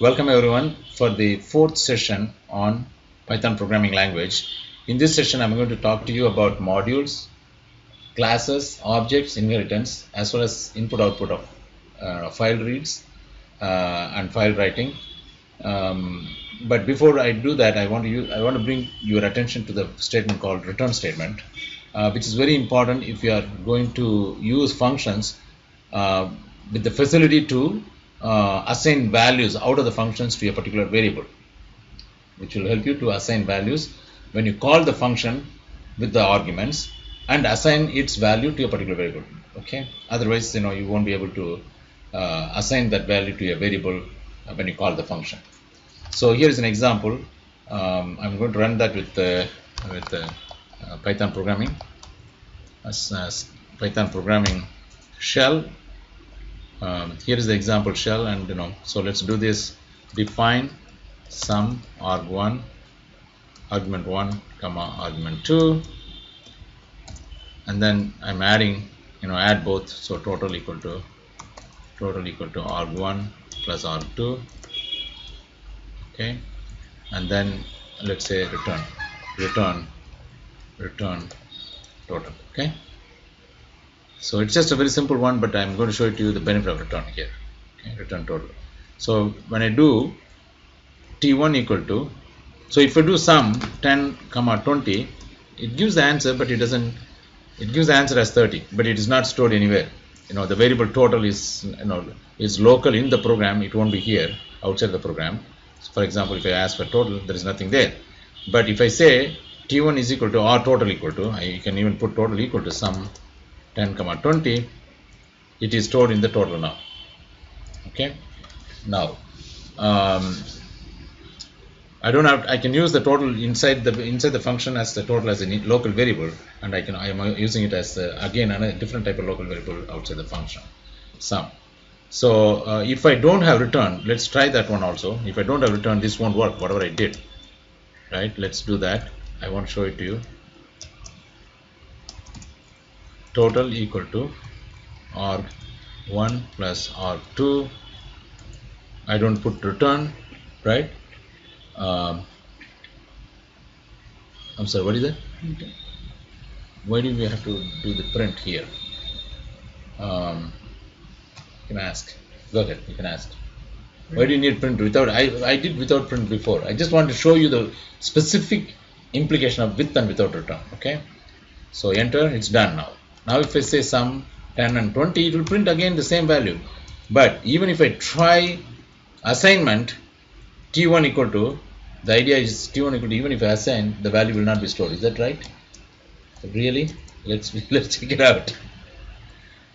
Welcome everyone for the fourth session on Python programming language. In this session, I'm going to talk to you about modules, classes, objects, inheritance, as well as input-output of file reads and file writing. But before I do that, I want to bring your attention to the statement called return statement, which is very important if you are going to use functions with the facility to assign values out of the functions to a particular variable, which will help you to assign values when you call the function with the arguments and assign its value to a particular variable. Okay, otherwise you won't be able to assign that value to a variable when you call the function. So here is an example. I'm going to run that with Python programming as Python programming shell. Here is the example shell, and so let's do this. Define sum arg1 argument 1 comma argument 2, and then I'm adding add both, so total equal to arg1 plus arg2. Okay, and then let's say return total. Okay, so it's just a very simple one, but I'm going to show it to you the benefit of return here. Okay, return total. So when I do t1 equal to, so if I do sum 10 comma 20, it gives the answer, but it doesn't. It gives the answer as 30, but it is not stored anywhere. The variable total is is local in the program. It won't be here outside the program. So for example, if I ask for total, there is nothing there. But if I say t1 is equal to or total equal to, you can even put total equal to sum 10 comma 20, it is stored in the total now. Okay, now I can use the total inside the function as the total as a local variable, and I am using it as again a different type of local variable outside the function sum. So if I don't have return, let's try that one also. If I don't have return, this won't work, whatever I did. Right, let's do that. I want to show it to you. Total equal to arg1 plus arg2. I don't put return, right? I'm sorry, what is that? Okay. Why do we have to do the print here? You can ask. Go ahead, you can ask. Why do you need print without? I did without print before. I just want to show you the specific implication of with and without return. Okay, so enter, it's done now. Now if I say sum 10 and 20, it will print again the same value. But even if I try assignment t1 equal to, the idea is t1 equal to, even if I assign, the value will not be stored. Is that right? Really? Let's check it out.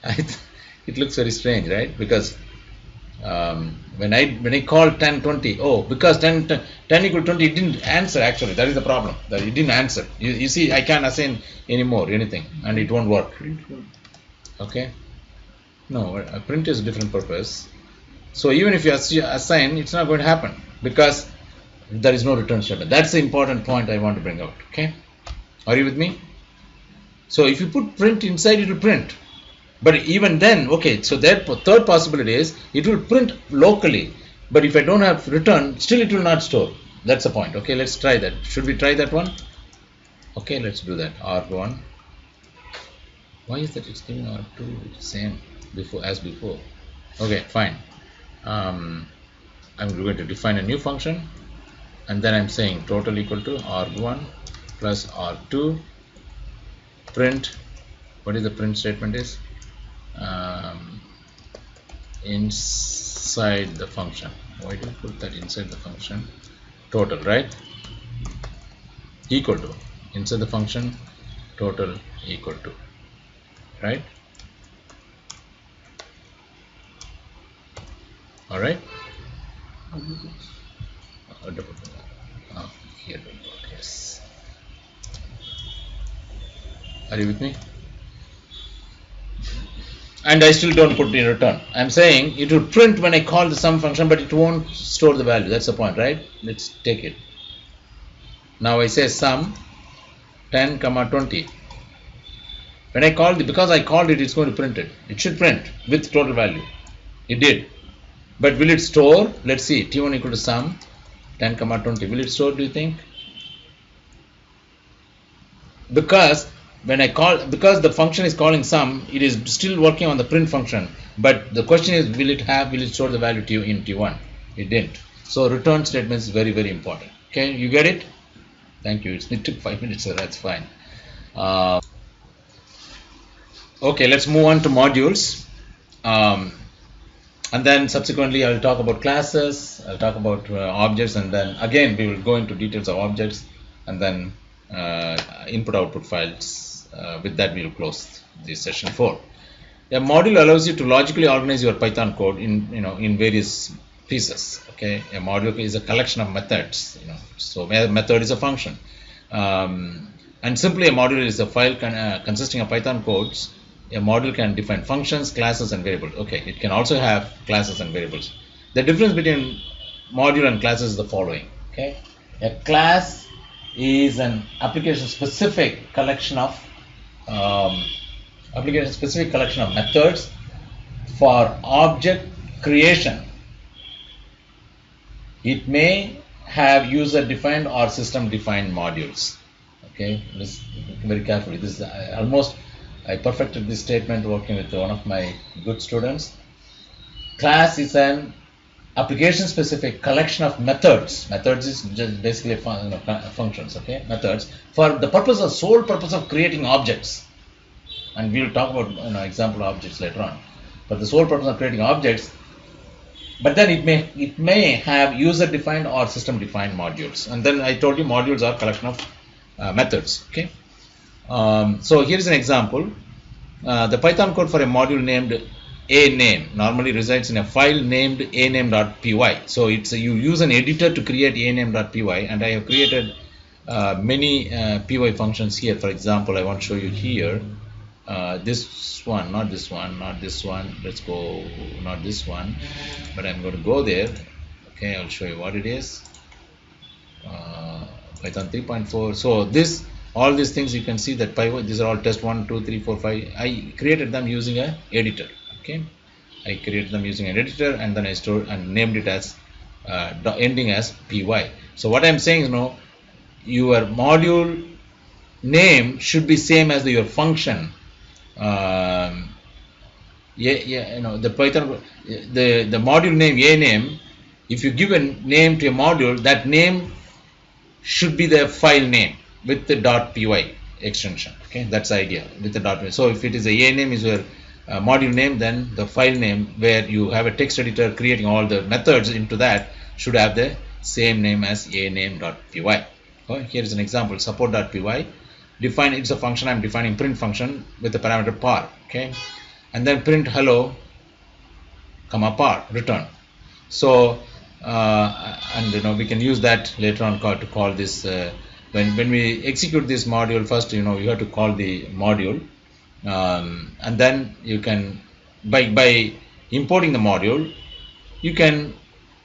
It looks very strange, right? Because when I call 10 20, oh, because 10 equal to 20, it didn't answer. Actually, that is the problem, that it didn't answer. You see, I can't assign anymore anything, and it won't work. Okay, no, a print is a different purpose. So even if you assign, it's not going to happen because there is no return statement. That's the important point I want to bring out. Okay, are you with me? So if you put print inside, it will print. But even then, okay, so that third possibility is it will print locally, but if I don't have return, still it will not store. That's the point. Okay, let's try that. Should we try that one? Okay, let's do that. arg1. Why is that it's giving arg2 same as before? Okay, fine. I'm going to define a new function, and then I'm saying total equal to arg1 plus arg2. Print. What is the print statement is? Inside the function. Why do you put that inside the function? Total, right? Equal to, inside the function, total equal to, right? All right. Here we go. Yes. Are you with me? And I still don't put in return. I'm saying it will print when I call the sum function, but it won't store the value. That's the point, right? Let's take it. Now I say sum 10 comma 20. When I called it, because I called it, it's going to print it. It should print with total value. It did. But will it store? Let's see, t1 equal to sum 10 comma 20. Will it store, do you think? Because when I call, because the function is calling sum, it is still working on the print function. But the question is, will it store the value t in t1? It didn't. So return statement is very, very important. Okay, you get it? Thank you. It took 5 minutes, so that's fine. Okay, let's move on to modules. And then subsequently I'll talk about classes, I'll talk about objects, and then again we will go into details of objects, and then input output files. With that we will close this session 4. A module allows you to logically organize your Python code in various pieces. Okay, a module is a collection of methods. So a method is a function, and simply a module is a file consisting of Python codes. A module can define functions, classes, and variables. Okay, it can also have classes and variables. The difference between module and classes is the following. Okay, a class is an application-specific collection of methods for object creation. It may have user-defined or system-defined modules. Okay, listen very carefully. This is almost, I perfected this statement working with one of my good students. Class is an application-specific collection of methods. Methods is just basically functions. Okay, methods for the sole purpose of creating objects. And we will talk about example objects later on. For the sole purpose of creating objects, but then it may have user-defined or system-defined modules. And then I told you modules are collection of methods. Okay. So here is an example. The Python code for a module named aname normally resides in a file named aname.py. So you use an editor to create aname.py, and I have created many py functions here. For example, I want to show you here this one, not this one, not this one. Let's go, not this one, but I'm going to go there. Okay, I'll show you what it is. Python 3.4. So all these things you can see that these are all test 1, 2, 3, 4, 5. I created them using an editor. Okay, I created them using an editor, and then I stored and named it as ending as py. So what I'm saying is, your module name should be same as your function. The Python, the module name aname. If you give a name to a module, that name should be the file name with the .py extension. Okay, that's the idea, with the .py. So if it is a aname is your module name, then the file name where you have a text editor creating all the methods into that should have the same name as aname.py. Okay, here is an example, support.py. Define, it's a function. I'm defining print function with the parameter par. Okay, and then print hello comma par return. So and we can use that later on to call this when we execute this module. First you have to call the module, and then you can by importing the module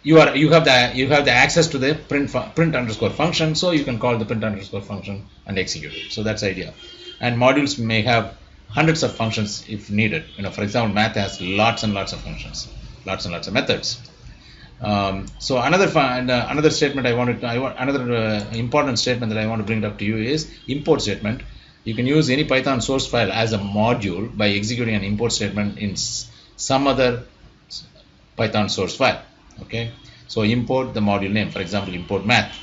you have the access to the print underscore function, so you can call the print underscore function and execute it. So that's the idea. And modules may have hundreds of functions if needed. For example, math has lots and lots of functions, lots and lots of methods. So another statement another important statement that I want to bring up to you is import statement. You can use any Python source file as a module by executing an import statement in some other Python source file. Okay, so import the module name, for example import math.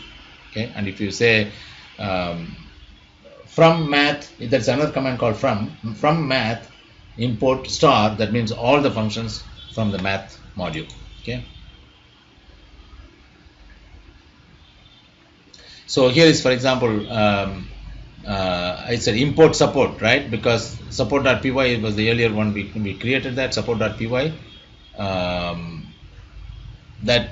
Okay, and if you say from math, that's another command called from math import star, that means all the functions from the math module. Okay, so here is, for example, I said import support, right? Because support.py was the earlier one, we created that support.py. That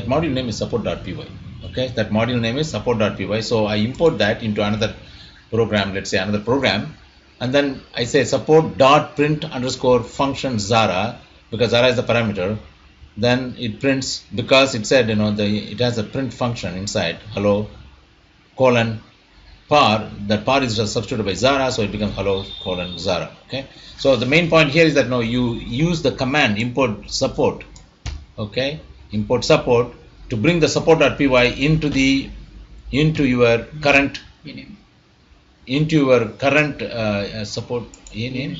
module name is support.py. Okay, that module name is support.py. So I import that into another program, let's say another program, and then I say support.print underscore function Zara, because Zara is the parameter. Then it prints, because it said it has a print function inside, hello colon par. That par is just substituted by Zara, so it becomes hello colon Zara. Okay, so the main point here is that you use the command import support Okay, import support to bring the support.py into your current support name.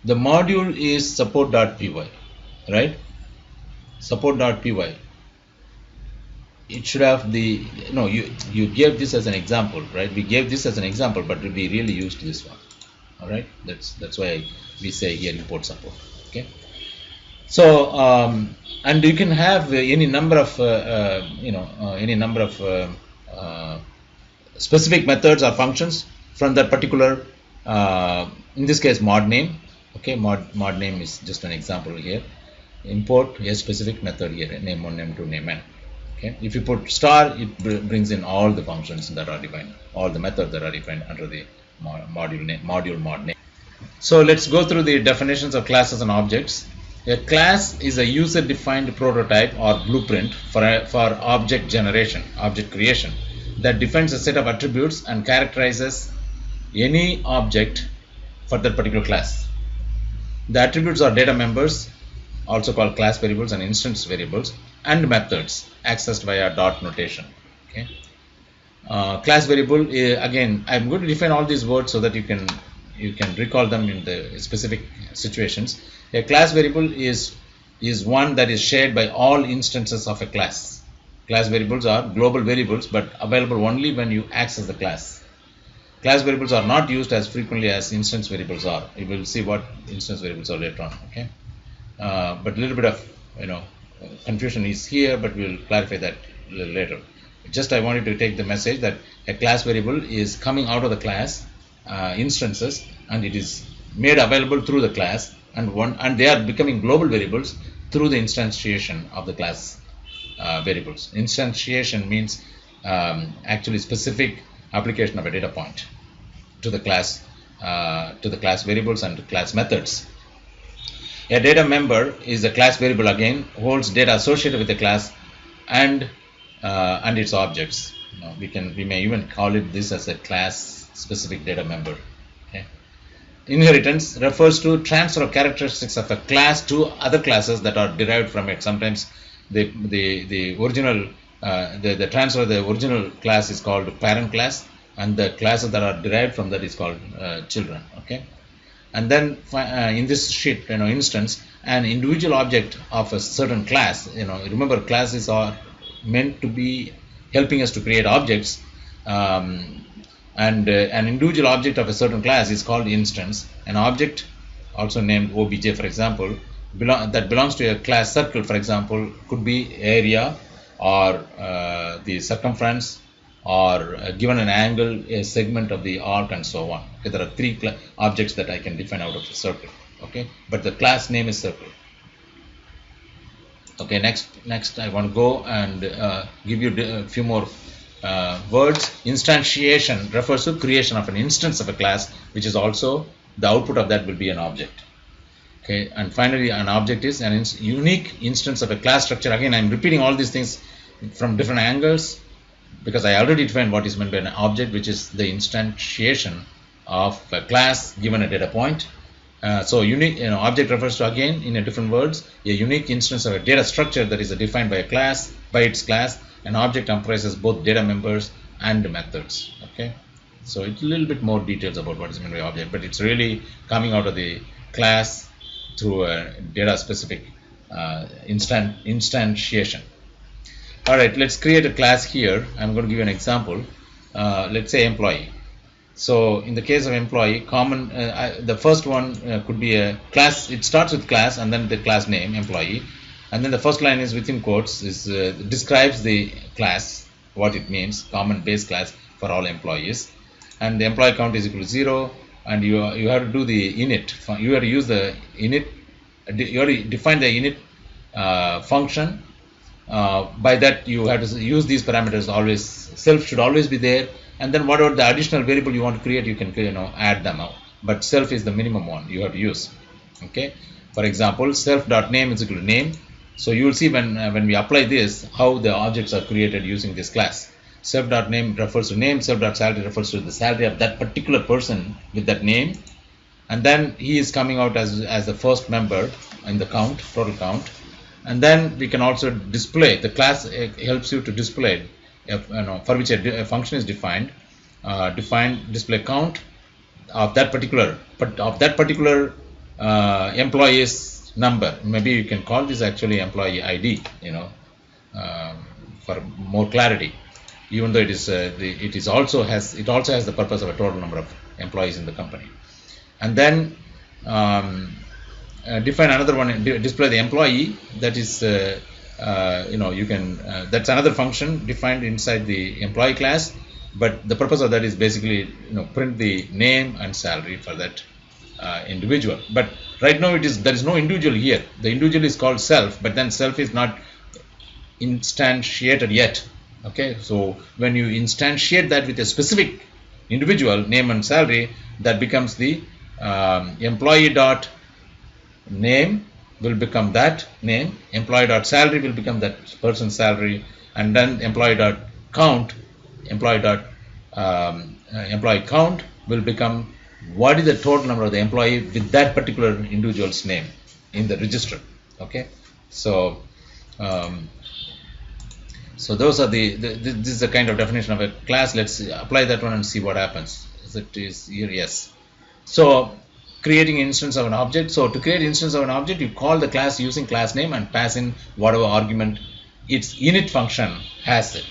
The module is support.py, right? Support.py. It should have the, no, you gave this as an example, right? We gave this as an example, but we really used this one. All right, that's why we say here import support. Okay, so and you can have any number of specific methods or functions from that particular in this case mod name. Okay, mod name is just an example here. Import a specific method here, name 1, name 2, name n. Okay, if you put star, it brings in all the functions that are defined, all the methods that are defined under the module mod name. So let's go through the definitions of classes and objects. A class is a user-defined prototype or blueprint for object generation, object creation, that defines a set of attributes and characterizes any object for that particular class. The attributes are data members, also called class variables and instance variables, and methods accessed via dot notation. Okay. Class variable, again, I'm going to define all these words so that you can recall them in the specific situations. A class variable is one that is shared by all instances of a class. Class variables are global variables, but available only when you access the class. Class variables are not used as frequently as instance variables are. You will see what instance variables are later on. Okay, but a little bit of confusion is here, but we'll clarify that a little later. Just I wanted to take the message that a class variable is coming out of the class instances, and it is made available through the class, and they are becoming global variables through the instantiation of the class variables. Instantiation means actually specific application of a data point to the class variables and to class methods. A data member is a class variable, again holds data associated with the class and its objects. We may even call it this as a class specific data member. Okay. Inheritance refers to transfer of characteristics of a class to other classes that are derived from it. Sometimes the original the transfer of the original class is called parent class, and the classes that are derived from that is called children. Okay. And then in this sheet, instance, an individual object of a certain class. Remember, classes are meant to be helping us to create objects, and an individual object of a certain class is called instance. An object, also named obj, for example, that belongs to a class circle, for example, could be area or the circumference, or given an angle, a segment of the arc, and so on. Okay, there are three objects that I can define out of the circle. Okay, but the class name is circle. Okay, next I want to go and give you a few more words. Instantiation refers to creation of an instance of a class, which is also the output of that will be an object. Okay, and finally, an object is an unique instance of a class structure. Again, I'm repeating all these things from different angles, because I already defined what is meant by an object, which is the instantiation of a class given a data point. So unique object refers to, again in a different words, a unique instance of a data structure that is defined by a class, by its class. An object comprises both data members and methods. Okay, so it's a little bit more details about what is meant by object, but it's really coming out of the class through a data specific instantiation. All right, let's create a class here. I'm going to give you an example. Let's say employee. So in the case of employee, common the first one could be a class. It starts with class and then the class name employee, and then the first line is within quotes is describes the class, what it means, common base class for all employees, and the employee count is equal to 0, and you have to do the init. You have to use the init. You have to define the init function. By that you have to use these parameters. Always self should always be there, and then whatever the additional variable you want to create, you can add them out, but self is the minimum one you have to use. Okay, for example, self.name is equal to name. So you will see when we apply this how the objects are created using this class. self.name refers to name, self.salary refers to the salary of that particular person with that name, and then he is coming out as the first member in the count, total count. And then we can also display the class. Helps you to display for which a function is defined, display count of that particular employee's number. Maybe you can call this actually employee ID, for more clarity, even though it also has the purpose of a total number of employees in the company. And then define another one, display the employee. That is you can that's another function defined inside the employee class, but the purpose of that is basically print the name and salary for that individual. But right now there is no individual here. The individual is called self, but then self is not instantiated yet. Okay, so when you instantiate that with a specific individual name and salary, that becomes the employee dot name will become that name, employee dot salary will become that person's salary, and then employee dot count, employee count will become what is the total number of the employee with that particular individual's name in the register. Okay, so so those are this is the kind of definition of a class. Let's apply that one and see what happens. It is here, yes. So creating instance of an object. So to create instance of an object, you call the class using class name and pass in whatever argument its init function has it.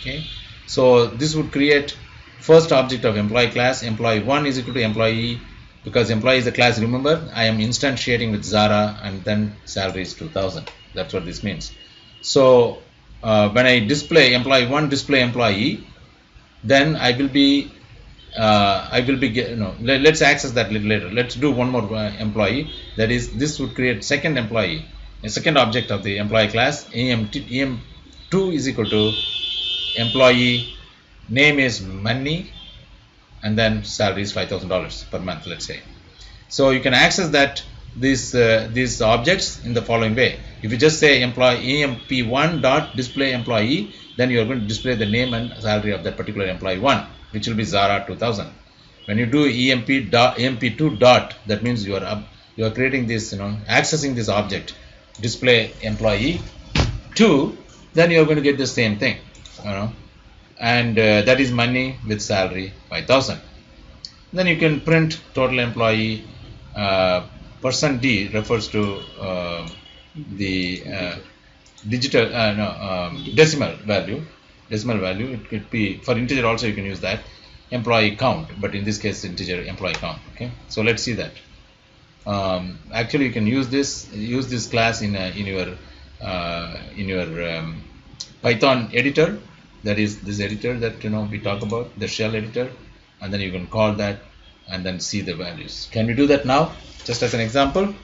Okay, so this would create first object of employee class. Employee1 is equal to employee, because employee is the class. Remember, I am instantiating with Zara, and then salary is 2000. That's what this means. So when I display employee1 display employee, then I will be let's access that little later. Let's do one more employee. That is, this would create second employee, a second object of the employee class. em2 is equal to employee name is money, and then salary is $5,000 per month, let's say. So you can access that these objects in the following way. If you just say employee emp1 dot display employee, then you are going to display the name and salary of that particular employee 1, which will be Zara 2000. When you do emp2 dot, that means you are creating this, accessing this object display employee 2, then you are going to get the same thing, and that is money with salary 5000. Then you can print total employee. %d refers to the decimal value. It could be for integer also. You can use that employee count, but in this case integer employee count. Okay, so let's see that. Actually, you can use this class in your Python editor. That is this editor that we talk about, the shell editor, and then you can call that and then see the values. Can we do that now? Just as an example,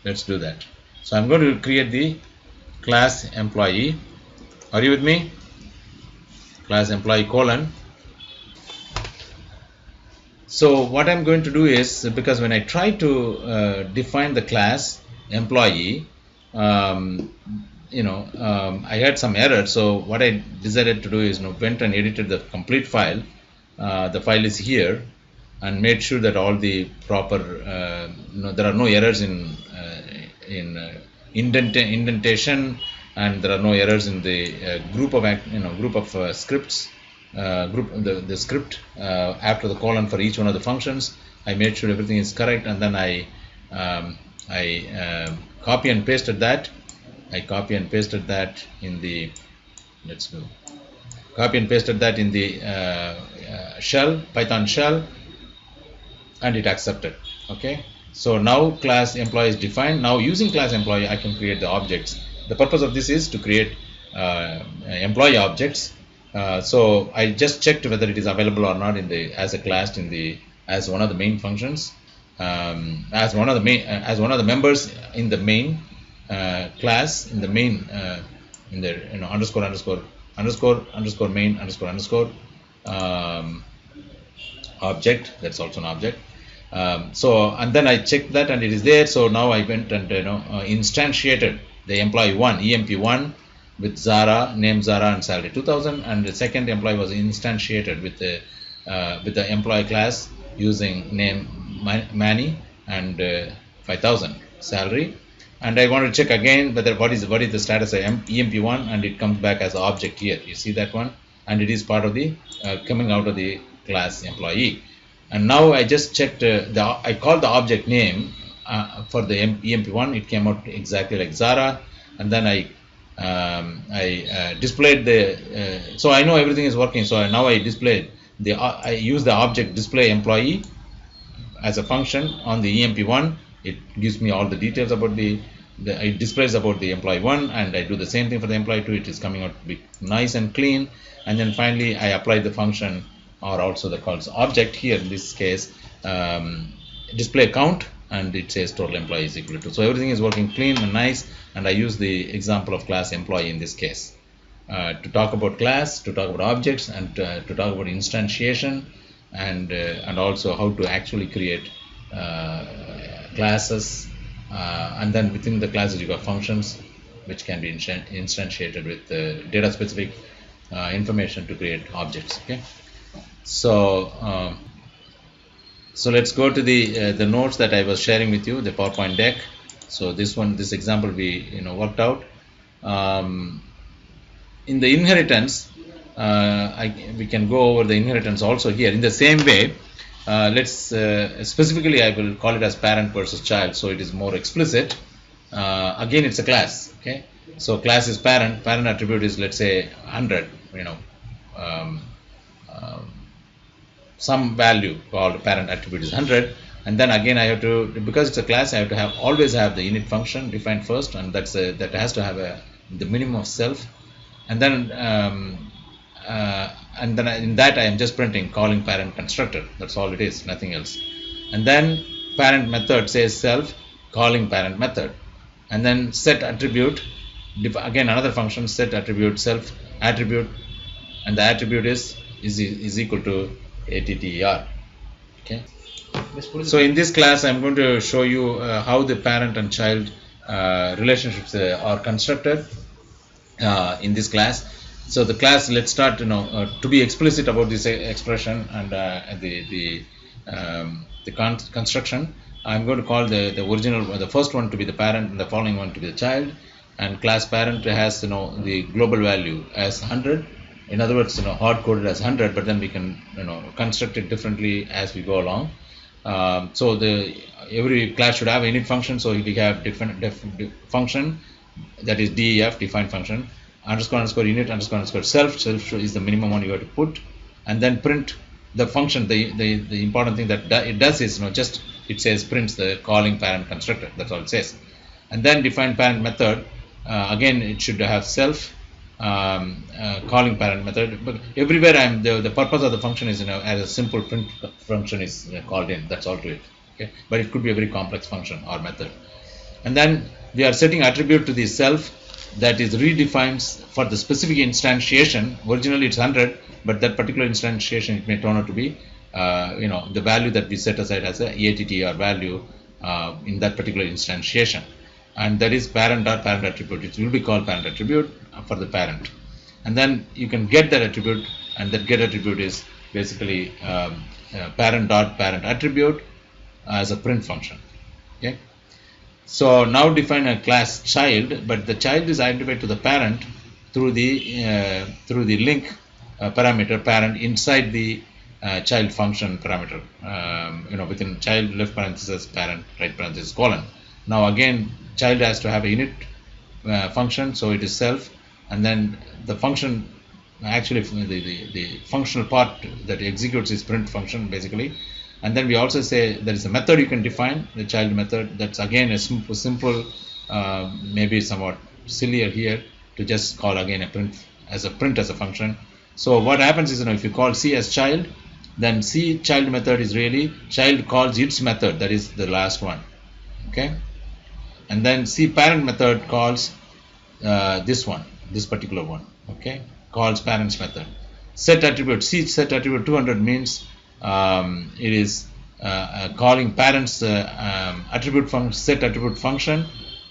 let's do that. So I'm going to create the class employee. Are you with me? Class employee colon. So what I'm going to do is, because when I try to define the class employee, I had some error. So what I decided to do is went and edited the complete file. The file is here, and made sure that all the proper there are no errors in indentation, and there are no errors in the group of scripts, the script after the colon for each one of the functions. I made sure everything is correct, and then I copy and pasted that. In the shell, Python shell, and it accepted. Okay, so now class employee is defined. Now using class employee, I can create the objects. The purpose of this is to create employee objects. So I just checked whether it is available or not as a class as one of the main functions, as one of the members in the main class, in the main underscore main object. That's also an object. So and then I checked that, and it is there. So now I went and instantiated the employee 1 emp1 with Zara, name Zara and salary 2000, and the second employee was instantiated with the employee class using name Manny and 5000 salary. And I want to check again whether what is the status of EMP1, and it comes back as object here. You see that one, and it is part of the coming out of the class employee. And now I just checked I called the object name for the EMP1. It came out exactly like Zara, and then I displayed the so I know everything is working. So now I displayed I use the object display employee as a function on the EMP1. It gives me all the details about it displays about the employee 1, and I do the same thing for the employee 2. It is coming out to be nice and clean. And then finally I apply the function, or also the calls object here in this case, display count, and it says total employee is equal to. So everything is working clean and nice, and I use the example of class employee in this case to talk about class, to talk about objects, and to talk about instantiation, and also how to actually create classes, and then within the classes you got functions which can be instantiated with data specific information to create objects. Okay, so so let's go to the notes that I was sharing with you, the PowerPoint deck. So this example we worked out. In the inheritance, we can go over the inheritance also here in the same way. Let's specifically I will call it as parent versus child, so it is more explicit. Again, it's a class. Okay, so class is parent attribute is, let's say, 100, some value called parent attribute is 100, and then again I have to, because it's a class, I have to always have the init function defined first, and that has to have the minimum of self, and then in that I am just printing calling parent constructor. That's all it is, nothing else. And then parent method says self calling parent method, and then set attribute, again another function, set attribute self attribute, and the attribute is equal to ATTR. Okay, so in this class I'm going to show you how the parent and child relationships are constructed in this class. So the class, let's start to be explicit about this expression and the construction. I'm going to call the first one to be the parent and the following one to be the child, and class parent has the global value as 100. In other words, hard coded as 100, but then we can construct it differently as we go along. So every class should have an init function. So we have different function, that is DEF, defined function, underscore init self is the minimum one you have to put, and then print the function. The important thing that it does is just it says prints the calling parent constructor. That's all it says. And then define parent method, again it should have self calling parent method, but everywhere the purpose of the function is as a simple print function is called in. That's all to it. Okay, but it could be a very complex function or method. And then we are setting attribute to the self that is redefines for the specific instantiation. Originally it's 100, but that particular instantiation it may turn out to be the value that we set aside as a ATTR value in that particular instantiation, and that is parent dot parent attribute. It will be called parent attribute for the parent, and then you can get that attribute, and that get attribute is basically parent dot parent attribute as a print function. Okay, so now define a class child, but the child is identified to the parent through the link parameter parent inside the child function parameter, within child left parenthesis parent right parenthesis colon. Now again child has to have a init function, so it is self, and then the function, actually the functional part that executes is print function basically. And then we also say there is a method you can define, the child method. That's again a simple maybe somewhat sillier here to just call again a print as a function. So what happens is, if you call C as child, then C child method is really child calls its method, that is the last one. Okay, and then C parent method calls this particular one. Okay, calls parent's method. Set attribute, C set attribute 200 means it is calling parents attribute function, set attribute function.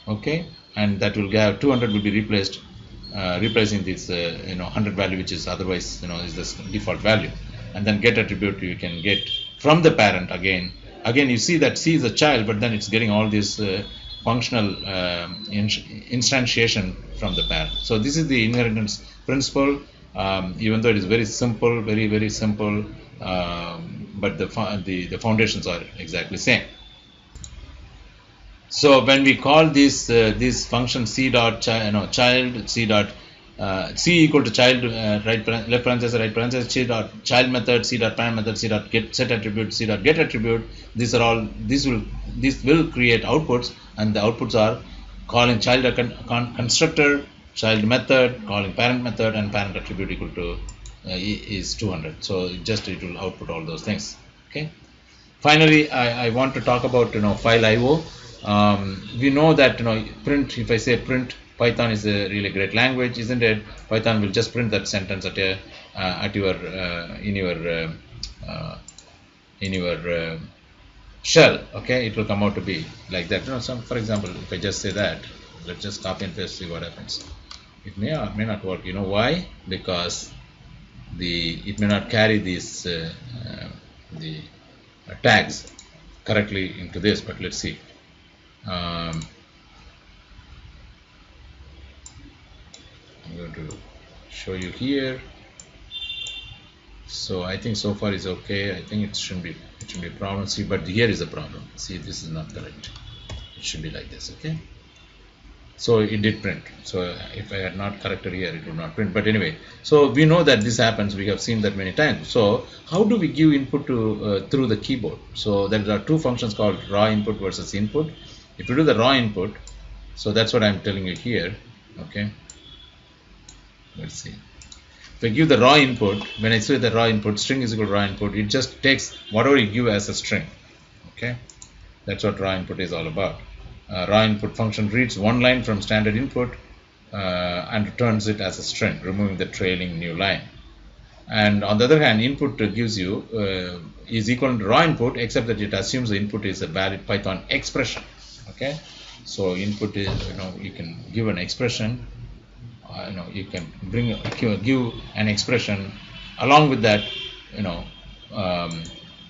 Okay, and that will have 200 will be replaced replacing this 100 value, which is otherwise is this default value, and then get attribute you can get from the parent. Again you see that C is a child, but then it's getting all this functional instantiation from the parent. So this is the inheritance principle. Even though it is very simple, very simple, but the foundations are exactly same. So when we call this function C dot child C dot C equal to child left parenthesis right parenthesis C dot child method C dot parent method C dot get set attribute C dot get attribute, these are all this will create outputs, and the outputs are calling child constructor, child method, calling parent method, and parent attribute equal to is 200. So it will output all those things. Okay. Finally, I want to talk about file IO. We know that print. If I say print, Python is a really great language, isn't it? Python will just print that sentence at your in your shell. Okay, it will come out to be like that. For example, if I just say that, let's just copy and paste, see what happens. It may or may not work. You know why? Because it may not carry these the tags correctly into this. But let's see. I'm going to show you here. So I think so far is okay. I think it shouldn't be a problem. See, but here is a problem. See, this is not correct. It should be like this. Okay. So it did print. So if I had not corrected here, it would not print. But anyway, so we know that this happens. We have seen that many times. So how do we give input to through the keyboard? So there are two functions called raw input versus input. If you do the raw input, so that's what I'm telling you here. Okay. Let's see. If I give the raw input, when I say the raw input, string is equal to raw input, it just takes whatever you give as a string. Okay. That's what raw input is all about. Raw input function reads one line from standard input and returns it as a string, removing the trailing new line. And on the other hand, input gives you is equal to raw input, except that it assumes the input is a valid Python expression. Okay, so input is you can give an expression. You can give an expression along with that.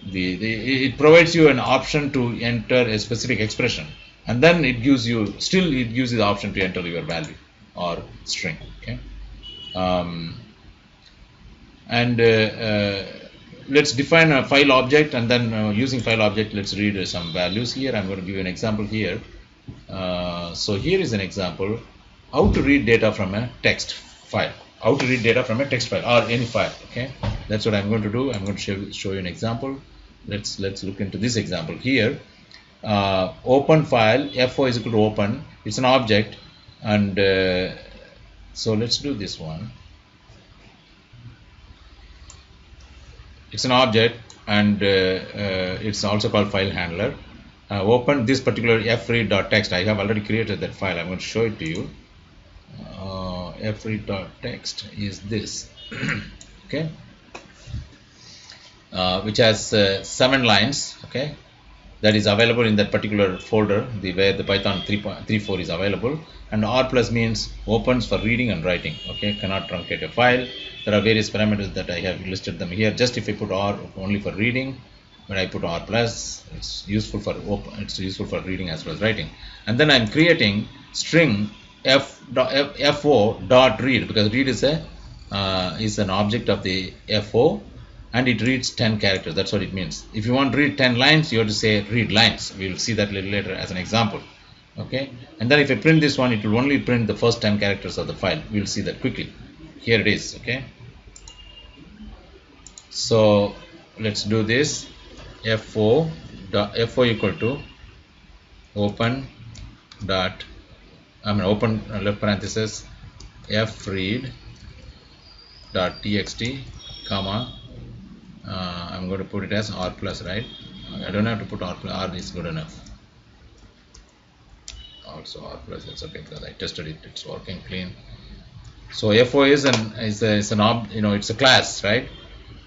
It provides you an option to enter a specific expression. And then it gives you the option to enter your value or string. Okay, let's define a file object, and then using file object, let's read some values here. I'm going to give you an example here. So here is an example how to read data from a text file. How to read data from a text file or any file. Okay, that's what I'm going to do. I'm going to show you an example. Let's look into this example here. Open file, fo is equal to open. It's an object, and so let's do this one. It's an object, and it's also called file handler. Open this particular fread.txt. I have already created that file. I'm going to show it to you. Fread.txt is this. Okay, which has 7 lines. Okay, that is available in that particular folder, where the Python 3.34 is available. And R plus means opens for reading and writing. Okay, cannot truncate a file. There are various parameters that I have listed them here. Just if I put R only for reading, when I put R plus, it's useful for reading as well as writing. And then I'm creating string fo dot read, because read is an object of the fo. And it reads 10 characters. That's what it means. If you want to read 10 lines, you have to say read lines. We will see that a little later as an example. Okay. And then if I print this one, it will only print the first 10 characters of the file. We will see that quickly. Here it is. Okay. So let's do this. fo equal to open left parenthesis fread dot txt comma. I'm going to put it as R plus, right? I don't have to put R plus. R is good enough. Also R plus, it's okay because I tested it. It's working clean. So fo is it's a class, right?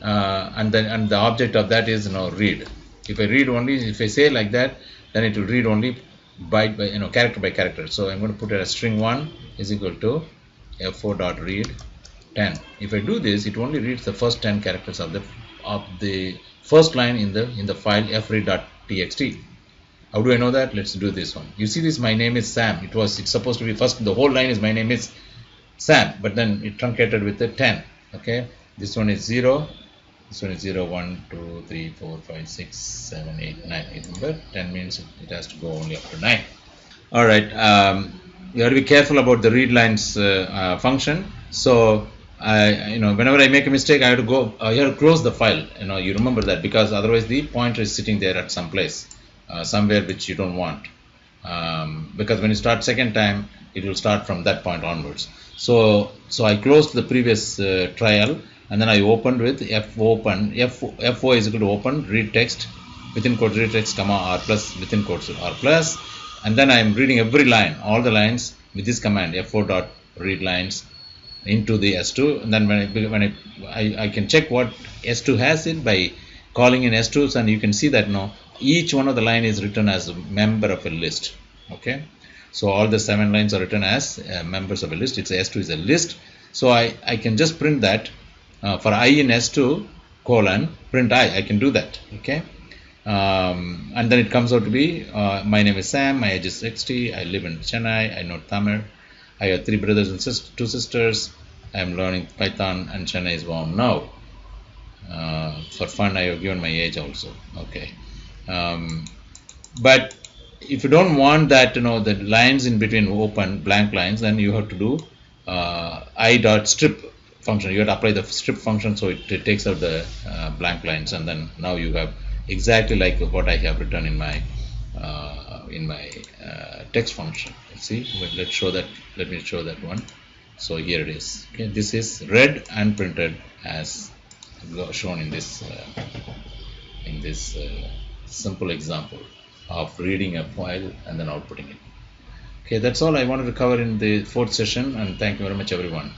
And the object of that is read. If I say like that, then it will read only by character by character. So I'm going to put it as string 1 is equal to f4 dot read 10. If I do this, it only reads the first 10 characters of the first line in the file fread.txt. How do I know that? Let's do this one. You see this, my name is Sam. It's supposed to be first, the whole line is my name is Sam, but then it truncated with the 10. Okay, this one is 0, this one is 0, 1, 2, 3, 4, 5, 6, 7, 8, 9. Remember, 10 means it has to go only up to 9. Alright, you have to be careful about the read lines function. So whenever I make a mistake, I have to go, you have to close the file. You remember that, because otherwise the pointer is sitting there at some place, somewhere which you don't want. Because when you start second time, it will start from that point onwards. So I closed the previous trial, and then I opened with fo is equal to open read text within quotes read text comma r plus within quotes r plus, and then I am reading every line, all the lines with this command f4 dot read lines into the S2, and then when I can check what S2 has it by calling in S2s, and you can see that each one of the line is written as a member of a list. Okay, so all the 7 lines are written as members of a list. It's S2 is a list, so I can just print that for I in S2 colon print I can do that. Okay, and then it comes out to be my name is Sam, my age is 60, I live in Chennai, I know Tamil, I have 3 brothers and 2 sisters, I am learning Python, and Chennai is warm now. For fun I have given my age also. Okay, but if you don't want that, the lines in between open blank lines, then you have to do i.strip function. You have to apply the strip function, so it takes out the blank lines, and then now you have exactly like what I have written in my text function. See, let me show that one. So here it is. Okay, this is read and printed as shown in this simple example of reading a file and then outputting it. Okay, that's all I wanted to cover in the 4th session, and thank you very much everyone.